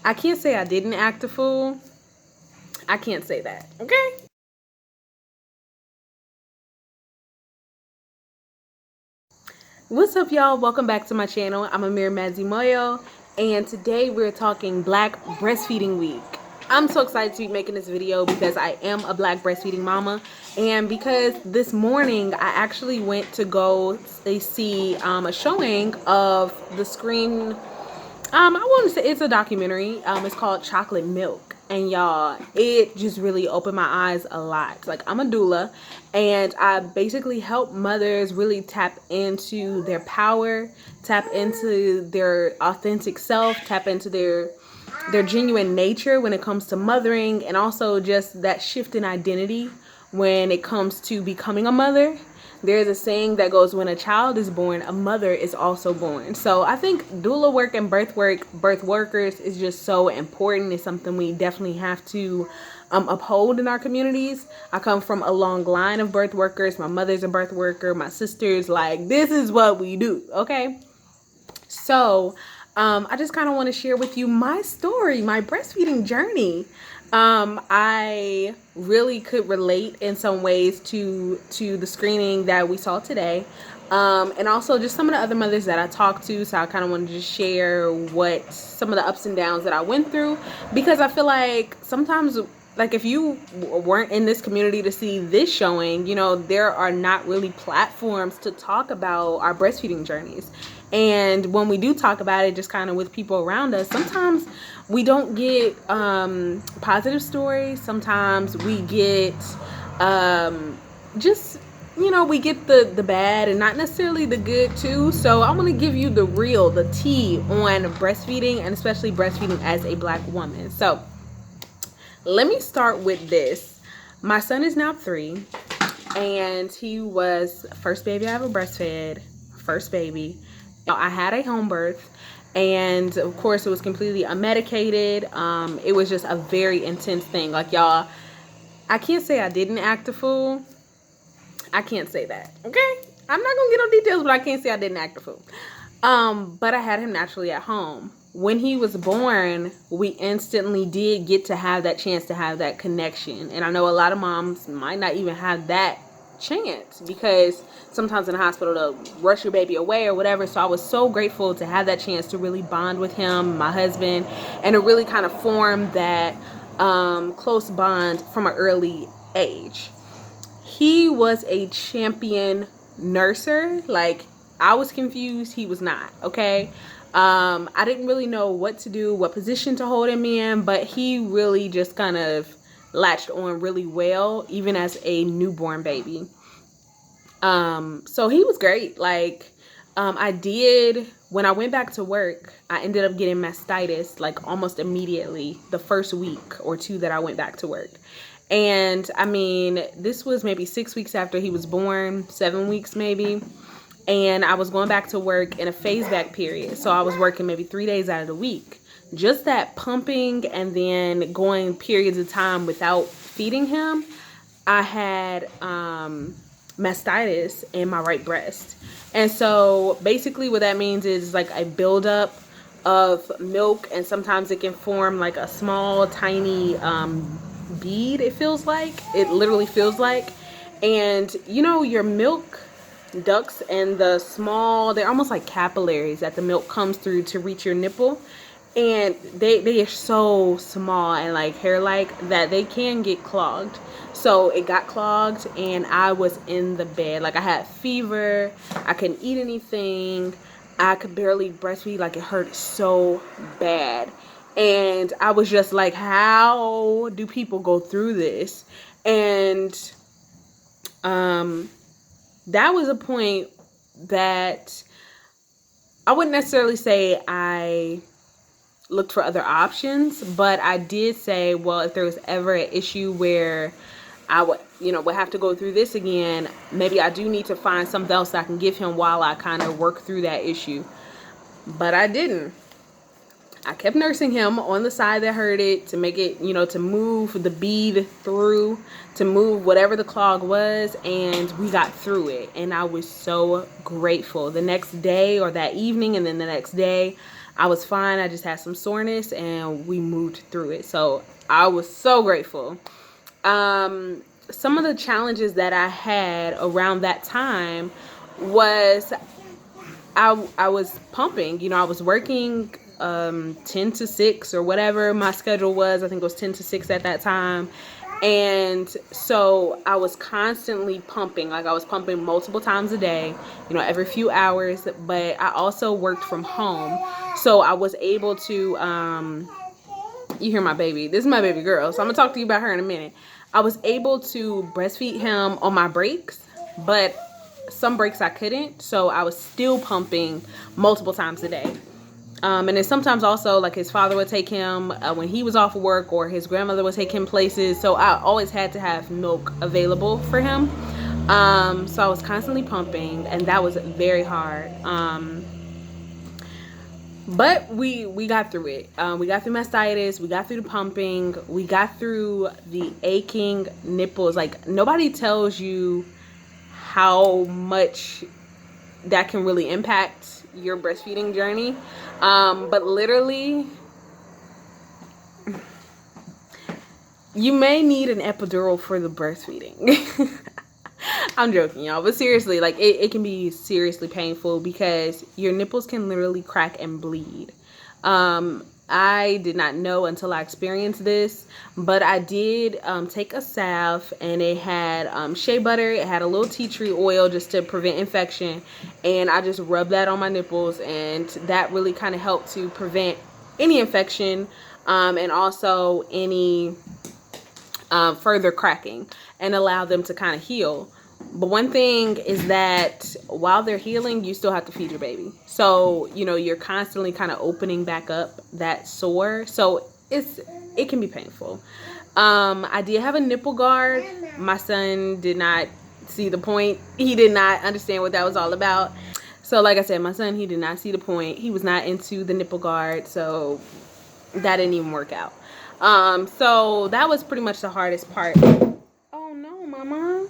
I can't say I didn't act a fool. I can't say that, okay? What's up, y'all? Welcome back to my channel. I'm Amir Mazimoyo, and today we're talking Black Breastfeeding Week. I'm so excited to be making this video because I am a Black breastfeeding mama, and because this morning I actually went to go see a showing of the screen. I want to say it's a documentary. It's called Chocolate Milk. And y'all, it just really opened my eyes a lot. Like, I'm a doula, and I basically help mothers really tap into their power, tap into their authentic self, tap into their genuine nature when it comes to mothering, and also just that shift in identity when it comes to becoming a mother. There's a saying that goes, when a child is born, a mother is also born. So I think doula work and birth workers is just so important. It's something we definitely have to uphold in our communities. I come from a long line of birth workers. My mother's a birth worker. My sister's, like, this is what we do, okay? So I just kind of want to share with you my story, my breastfeeding journey. I really could relate in some ways to the screening that we saw today, and also just some of the other mothers that I talked to. So I kind of wanted to just share what some of the ups and downs that I went through, because I feel like sometimes, like, if you weren't in this community to see this showing, you know, there are not really platforms to talk about our breastfeeding journeys. And when we do talk about it, just kind of with people around us, sometimes we don't get positive stories. Sometimes we get just, you know, we get the bad and not necessarily the good too. So I want to give you the real, the tea on breastfeeding, and especially breastfeeding as a Black woman. So let me start with this. My son is now 3, and he was first baby I ever breastfed, first baby. I had a home birth, and of course it was completely unmedicated. It was just a very intense thing. Like, y'all, I can't say I didn't act a fool. I can't say that, okay? I'm not gonna get on details, but I can't say I didn't act a fool. But I had him naturally at home. When he was born, we instantly did get to have that chance to have that connection. And I know a lot of moms might not even have that chance, because sometimes in the hospital they'll rush your baby away or whatever. So I was so grateful to have that chance to really bond with him, my husband, and to really kind of form that close bond from an early age. He was a champion nurser. Like, I was confused, he was not, okay? I didn't really know what to do, what position to hold him in, but he really just kind of latched on really well, even as a newborn baby. So he was great. Like, when I went back to work, I ended up getting mastitis, like, almost immediately the first week or 2 that I went back to work. And I mean, this was maybe 6 weeks after he was born, 7 weeks maybe. And I was going back to work in a phase back period. So I was working maybe 3 days out of the week. Just that pumping and then going periods of time without feeding him, I had mastitis in my right breast. And so basically what that means is, like, a buildup of milk, and sometimes it can form like a small tiny bead. It literally feels like. And you know, your milk ducts and they're almost like capillaries that the milk comes through to reach your nipple, and they are so small and like hair-like that they can get clogged. So it got clogged, and I was in the bed. Like, I had fever, I couldn't eat anything, I could barely breastfeed. Like, it hurt so bad. And I was just like, how do people go through this? And that was a point that I wouldn't necessarily say I looked for other options, but I did say, well, if there was ever an issue where I would have to go through this again, maybe I do need to find something else that I can give him while I kind of work through that issue. But I didn't. I kept nursing him on the side that hurt it, to make it, to move the bead through, to move whatever the clog was, and we got through it. And I was so grateful. The next day, or that evening, and then the next day, I was fine. I just had some soreness and we moved through it. So I was so grateful. Some of the challenges that I had around that time was I was pumping. You know, I was working 10 to 6 or whatever my schedule was. I think it was 10 to 6 at that time. And so I was constantly pumping. Like, I was pumping multiple times a day, you know, every few hours. But I also worked from home. So I was able to, you hear my baby. This is my baby girl. So I'm going to talk to you about her in a minute. I was able to breastfeed him on my breaks, but some breaks I couldn't. So I was still pumping multiple times a day. And then sometimes also, like, his father would take him when he was off of work, or his grandmother would take him places. So I always had to have milk available for him. So I was constantly pumping, and that was very hard. But we got through it. We got through mastitis. We got through the pumping. We got through the aching nipples. Like, nobody tells you how much that can really impact your breastfeeding journey. But literally, you may need an epidural for the breastfeeding. I'm joking, y'all, but seriously, like, it can be seriously painful because your nipples can literally crack and bleed. I did not know until I experienced this, but I did take a salve, and it had shea butter. It had a little tea tree oil just to prevent infection, and I just rubbed that on my nipples, and that really kind of helped to prevent any infection, and also any further cracking, and allow them to kind of heal. But one thing is that while they're healing, you still have to feed your baby. So, you know, you're constantly kind of opening back up that sore. So it can be painful. I did have a nipple guard. My son did not see the point. He did not understand what that was all about. So like I said, my son, he did not see the point. He was not into the nipple guard. So that didn't even work out. So that was pretty much the hardest part. Oh no, mama.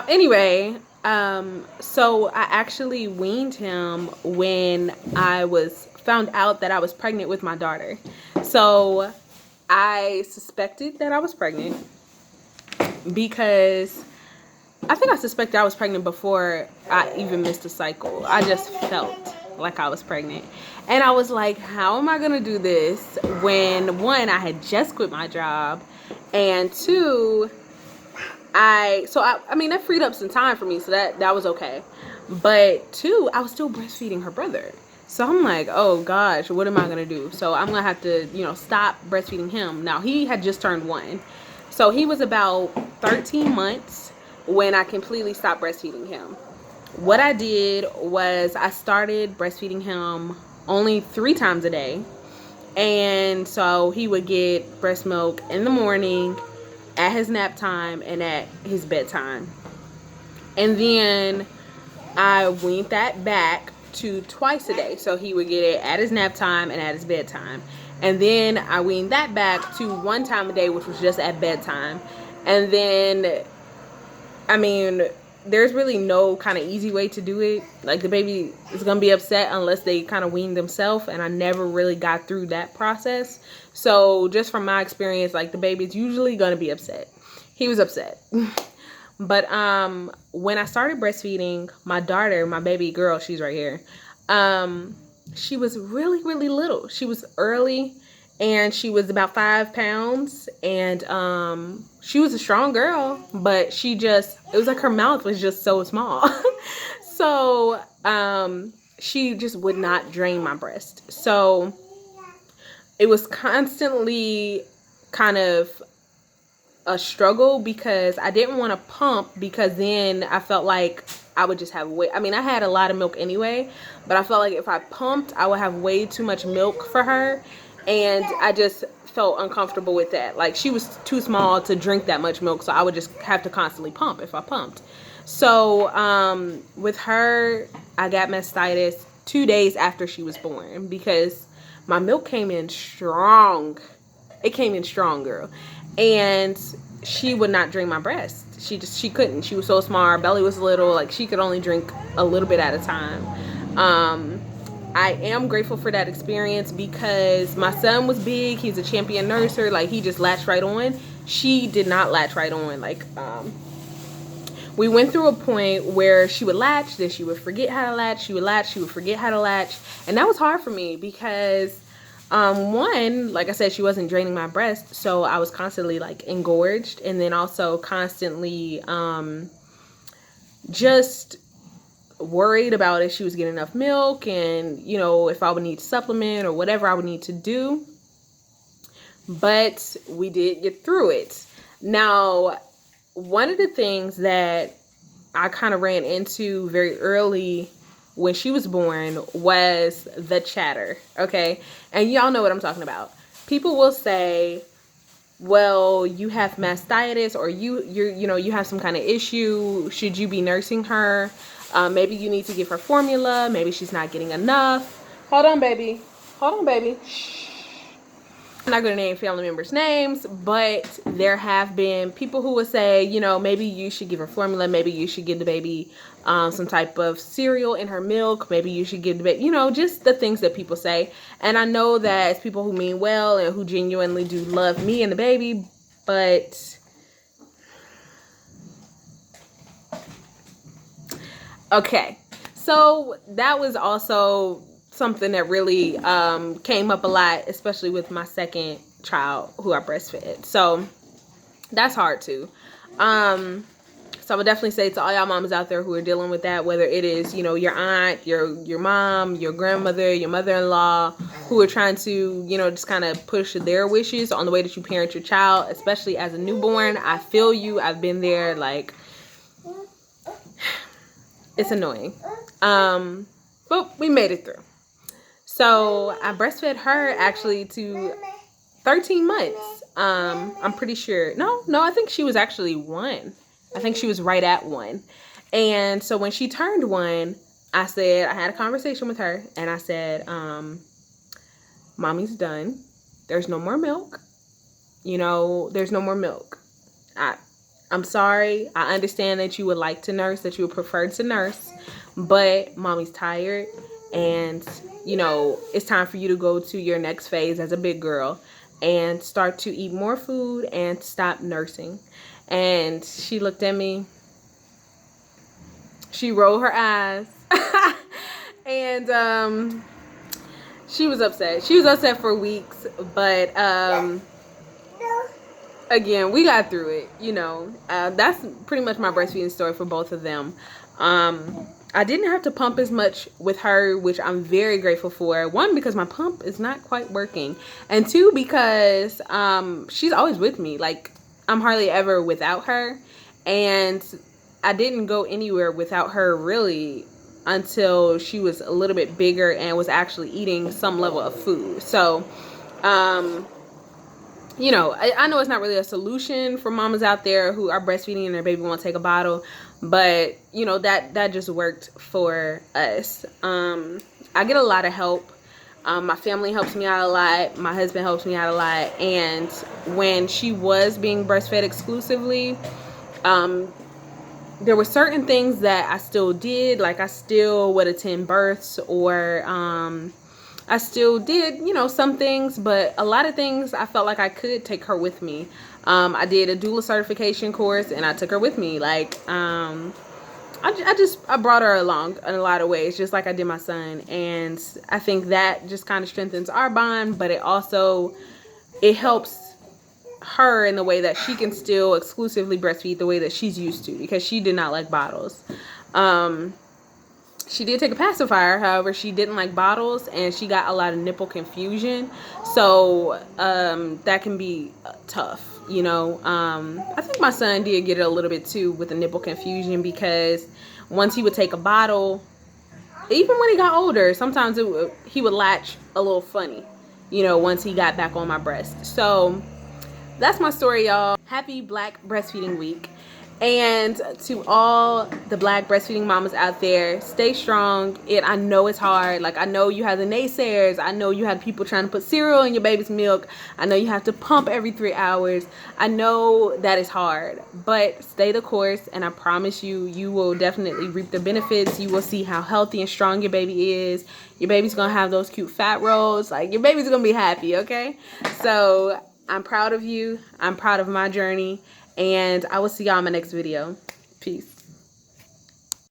Anyway, so I actually weaned him when I found out that I was pregnant with my daughter. So I suspected that I was pregnant because I think I suspected I was pregnant before I even missed a cycle. I just felt like I was pregnant. And I was like, how am I going to do this when, one, I had just quit my job, and two, I mean, that freed up some time for me, so that was okay. But two, I was still breastfeeding her brother. So I'm like, oh gosh, what am I gonna do? So I'm gonna have to, you know, stop breastfeeding him. Now, he had just turned 1. So he was about 13 months when I completely stopped breastfeeding him. What I did was I started breastfeeding him only 3 times a day. And so he would get breast milk in the morning, at his nap time, and at his bedtime. And then I weaned that back to twice a day. So he would get it at his nap time and at his bedtime. And then I weaned that back to 1 time a day, which was just at bedtime. And then, I mean, there's really no kind of easy way to do it. Like, the baby is going to be upset unless they kind of wean themselves. And I never really got through that process. So just from my experience, like, the baby's usually going to be upset. He was upset. But when I started breastfeeding, my daughter, my baby girl, she's right here. She was really, really little. She was early, and she was about 5 pounds. And she was a strong girl, but it was like her mouth was just so small. So she just would not drain my breast. So it was constantly kind of a struggle because I didn't want to pump, because then I felt like I would just have I mean, I had a lot of milk anyway, but I felt like if I pumped, I would have way too much milk for her. And I just felt uncomfortable with that. Like, she was too small to drink that much milk, so I would just have to constantly pump if I pumped. So with her, I got mastitis 2 days after she was born because my milk came in strong. It came in strong, girl. And she would not drink my breast. She couldn't. She was so small. Her belly was little. Like, she could only drink a little bit at a time. I am grateful for that experience because my son was big. He's a champion nurser. Like, he just latched right on. She did not latch right on. Like, we went through a point where she would latch, then she would forget how to latch. She would latch, she would forget how to latch. And that was hard for me because, one, like I said, she wasn't draining my breast. So I was constantly like engorged, and then also constantly just worried about if she was getting enough milk, and you know, if I would need to supplement or whatever I would need to do. But we did get through it. Now, one of the things that I kind of ran into very early when she was born was the chatter. Okay, and y'all know what I'm talking about. People will say, well, you have mastitis, or you have some kind of issue. Should you be nursing her? Maybe you need to give her formula. Maybe she's not getting enough. Hold on, baby. Hold on, baby. Shh. I'm not going to name family members' names, but there have been people who would say, you know, maybe you should give her formula. Maybe you should give the baby some type of cereal in her milk. Maybe you should give the baby, you know, just the things that people say. And I know that it's people who mean well and who genuinely do love me and the baby, but okay. So that was also something that really came up a lot, especially with my second child who I breastfed. So that's hard too. So I would definitely say to all y'all mamas out there who are dealing with that, whether it is, you know, your aunt, your mom, your grandmother, your mother-in-law, who are trying to, you know, just kind of push their wishes on the way that you parent your child, especially as a newborn. I feel you. I've been there. Like, it's annoying. But we made it through. So I breastfed her actually to 13 months. I'm pretty sure. No, I think she was actually 1. I think she was right at 1. And so when she turned 1, I had a conversation with her, and I said, mommy's done. There's no more milk. You know, there's no more milk. I'm sorry. I understand that you would like to nurse, that you would prefer to nurse, but mommy's tired, and you know, it's time for you to go to your next phase as a big girl and start to eat more food and stop nursing. And she looked at me, she rolled her eyes, and she was upset. She was upset for weeks, but again, we got through it, you know. That's pretty much my breastfeeding story for both of them. I didn't have to pump as much with her, which I'm very grateful for. 1, because my pump is not quite working. And 2, because she's always with me. Like, I'm hardly ever without her. And I didn't go anywhere without her really until she was a little bit bigger and was actually eating some level of food. So, you know, I know it's not really a solution for mamas out there who are breastfeeding and their baby won't take a bottle, but you know, that just worked for us. I get a lot of help. My family helps me out a lot. My husband helps me out a lot. And when she was being breastfed exclusively, there were certain things that I still did. Like, I still would attend births, or I still did, you know, some things, but a lot of things I felt like I could take her with me. I did a doula certification course, and I took her with me. Like, I brought her along in a lot of ways, just like I did my son. And I think that just kind of strengthens our bond, but it helps her in the way that she can still exclusively breastfeed the way that she's used to, because she did not like bottles. She did take a pacifier, however, she didn't like bottles, and she got a lot of nipple confusion. So that can be tough, you know. I think my son did get it a little bit too with the nipple confusion, because once he would take a bottle, even when he got older, sometimes he would latch a little funny, you know, once he got back on my breast. So that's my story, y'all. Happy Black Breastfeeding Week. And to all the Black breastfeeding mamas out there, stay strong. I know it's hard. Like, I know you have the naysayers. I know you have people trying to put cereal in your baby's milk. I know you have to pump every 3 hours. I know that is hard, but stay the course, and I promise you, you will definitely reap the benefits. You will see how healthy and strong your baby is. Your baby's gonna have those cute fat rolls. Like, your baby's gonna be happy, okay? So I'm proud of you. I'm proud of my journey. And I will see y'all in my next video. Peace.